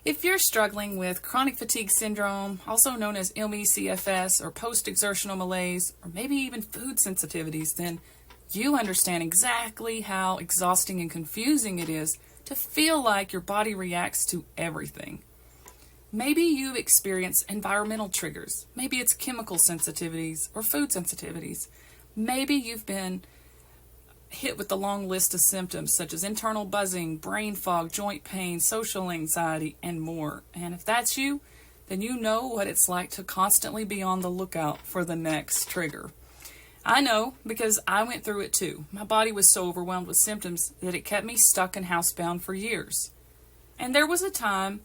If you're struggling with chronic fatigue syndrome, also known as CFS or post-exertional malaise, or maybe even food sensitivities, then you understand exactly how exhausting and confusing it is to feel like your body reacts to everything. Maybe you've experienced environmental triggers. Maybe it's chemical sensitivities or food sensitivities. Maybe you've been hit with the long list of symptoms such as internal buzzing, brain fog, joint pain, social anxiety, and more. And if that's you, then you know what it's like to constantly be on the lookout for the next trigger. I know because I went through it too. My body was so overwhelmed with symptoms that it kept me stuck and housebound for years. And there was a time,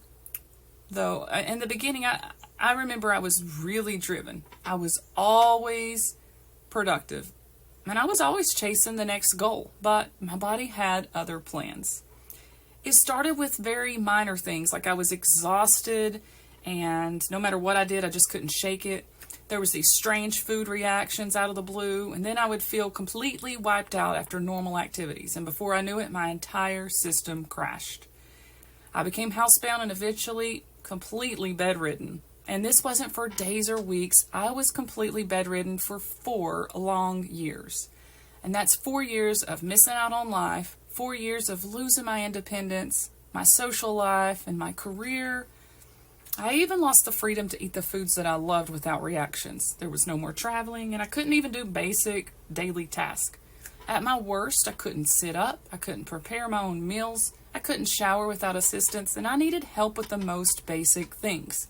though, in the beginning, I remember I was really driven. I was always productive. And I was always chasing the next goal, but my body had other plans. It started with very minor things, like I was exhausted, and no matter what I did, I just couldn't shake it. There was these strange food reactions out of the blue, and then I would feel completely wiped out after normal activities, and before I knew it, my entire system crashed. I became housebound and eventually completely bedridden. And this wasn't for days or weeks. I was completely bedridden for 4 long years. And that's 4 years of missing out on life, 4 years of losing my independence, my social life, and my career. I even lost the freedom to eat the foods that I loved without reactions. There was no more traveling, and I couldn't even do basic daily tasks. At my worst, I couldn't sit up, I couldn't prepare my own meals, I couldn't shower without assistance, and I needed help with the most basic things.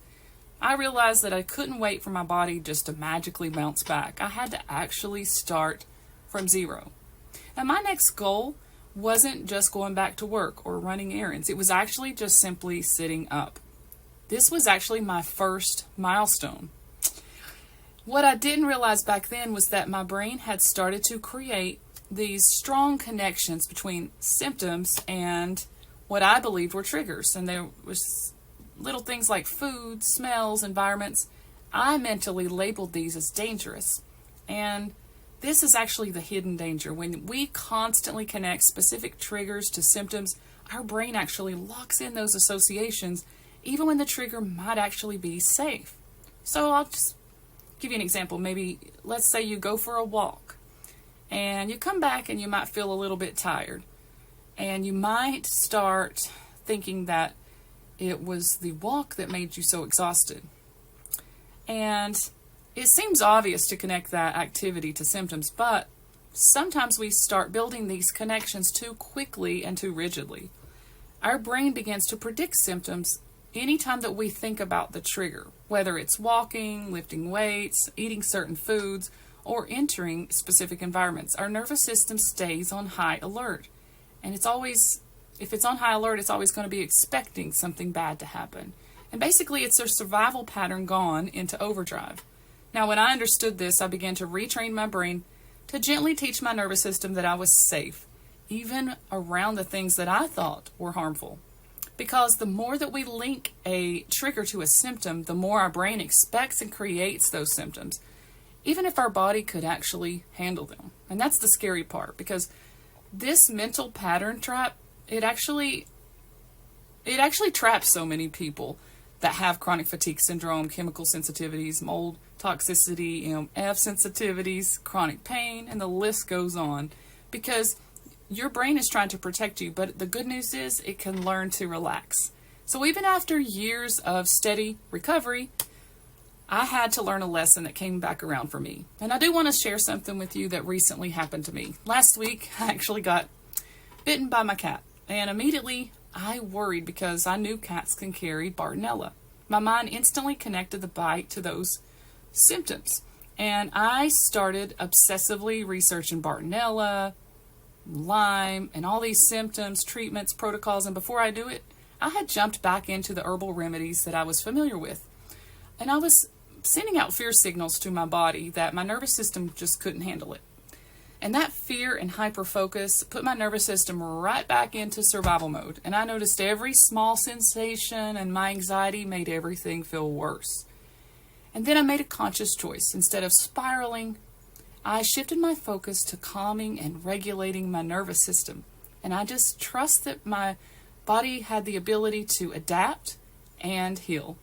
I realized that I couldn't wait for my body just to magically bounce back. I had to actually start from zero. And my next goal wasn't just going back to work or running errands. It was actually just simply sitting up. This was actually my first milestone. What I didn't realize back then was that my brain had started to create these strong connections between symptoms and what I believed were triggers. And there was little things like food, smells, environments. I mentally labeled these as dangerous. And this is actually the hidden danger. When we constantly connect specific triggers to symptoms, our brain actually locks in those associations, even when the trigger might actually be safe. So I'll just give you an example. Maybe let's say you go for a walk and you come back and you might feel a little bit tired. And you might start thinking that it was the walk that made you so exhausted. And it seems obvious to connect that activity to symptoms, but sometimes we start building these connections too quickly and too rigidly. Our brain begins to predict symptoms anytime that we think about the trigger, whether it's walking, lifting weights, eating certain foods, or entering specific environments. Our nervous system stays on high alert. And if it's on high alert, it's always going to be expecting something bad to happen. And basically, it's a survival pattern gone into overdrive. Now, when I understood this, I began to retrain my brain to gently teach my nervous system that I was safe, even around the things that I thought were harmful. Because the more that we link a trigger to a symptom, the more our brain expects and creates those symptoms, even if our body could actually handle them. And that's the scary part, because this mental pattern trap, it actually traps so many people that have chronic fatigue syndrome, chemical sensitivities, mold toxicity, EMF sensitivities, chronic pain, and the list goes on. Because your brain is trying to protect you, but the good news is it can learn to relax. So even after years of steady recovery, I had to learn a lesson that came back around for me. And I do want to share something with you that recently happened to me. Last week, I actually got bitten by my cat. And immediately, I worried because I knew cats can carry Bartonella. My mind instantly connected the bite to those symptoms. And I started obsessively researching Bartonella, Lyme, and all these symptoms, treatments, protocols. And before I do it, I had jumped back into the herbal remedies that I was familiar with. And I was sending out fear signals to my body that my nervous system just couldn't handle it. And that fear and hyper-focus put my nervous system right back into survival mode. And I noticed every small sensation, and my anxiety made everything feel worse. And then I made a conscious choice. Instead of spiraling, I shifted my focus to calming and regulating my nervous system. And I just trust that my body had the ability to adapt, and heal.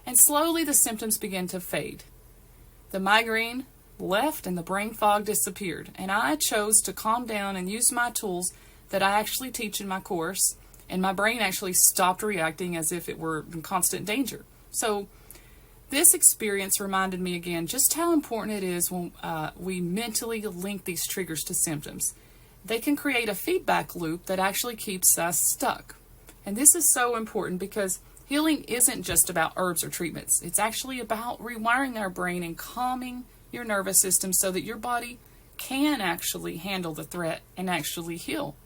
And slowly the symptoms began to fade. The migraine left and the brain fog disappeared, and I chose to calm down and use my tools that I actually teach in my course, and my brain actually stopped reacting as if it were in constant danger. So this experience reminded me again just how important it is when we mentally link these triggers to symptoms. They can create a feedback loop that actually keeps us stuck. And this is so important because healing isn't just about herbs or treatments. It's actually about rewiring our brain and calming your nervous system so that your body can actually handle the threat and actually heal.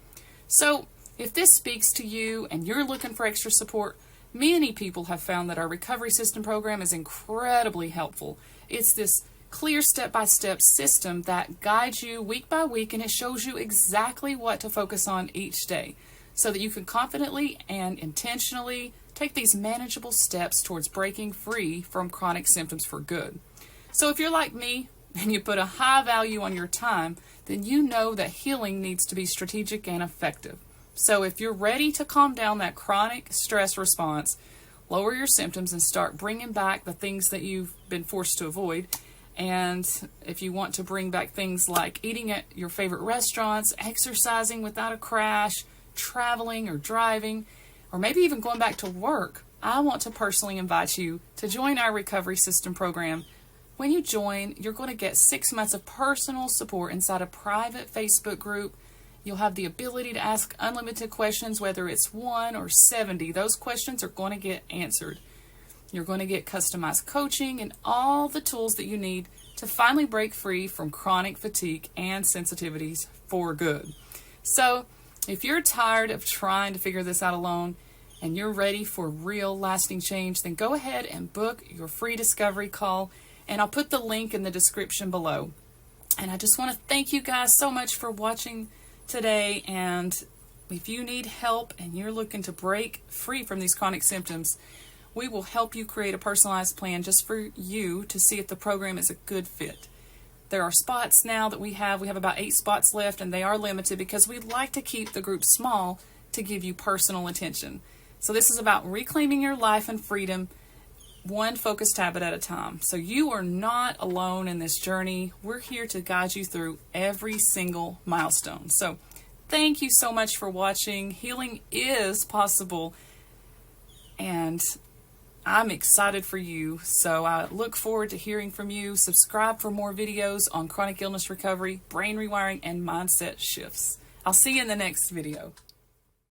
So if this speaks to you and you're looking for extra support, many people have found that our recovery system program is incredibly helpful. It's this clear step-by-step system that guides you week by week, and it shows you exactly what to focus on each day so that you can confidently and intentionally take these manageable steps towards breaking free from chronic symptoms for good. So if you're like me and you put a high value on your time, then you know that healing needs to be strategic and effective. So if you're ready to calm down that chronic stress response, lower your symptoms, and start bringing back the things that you've been forced to avoid, and if you want to bring back things like eating at your favorite restaurants, exercising without a crash, traveling or driving, or maybe even going back to work, I want to personally invite you to join our recovery system program. When you join, you're going to get 6 months of personal support inside a private Facebook group. You'll have the ability to ask unlimited questions, whether it's 1 or 70. Those questions are going to get answered. You're going to get customized coaching and all the tools that you need to finally break free from chronic fatigue and sensitivities for good. So if you're tired of trying to figure this out alone and you're ready for real lasting change, then go ahead and book your free discovery call, and I'll put the link in the description below. And I just want to thank you guys so much for watching today, and if you need help and you're looking to break free from these chronic symptoms, we will help you create a personalized plan just for you to see if the program is a good fit. There are spots now that we have about 8 spots left, and they are limited because we'd like to keep the group small to give you personal attention. So this is about reclaiming your life and freedom, one focused habit at a time. So you are not alone in this journey. We're here to guide you through every single milestone. So thank you so much for watching. Healing is possible, and I'm excited for you. So I look forward to hearing from you. Subscribe for more videos on chronic illness recovery, brain rewiring, and mindset shifts. I'll see you in the next video.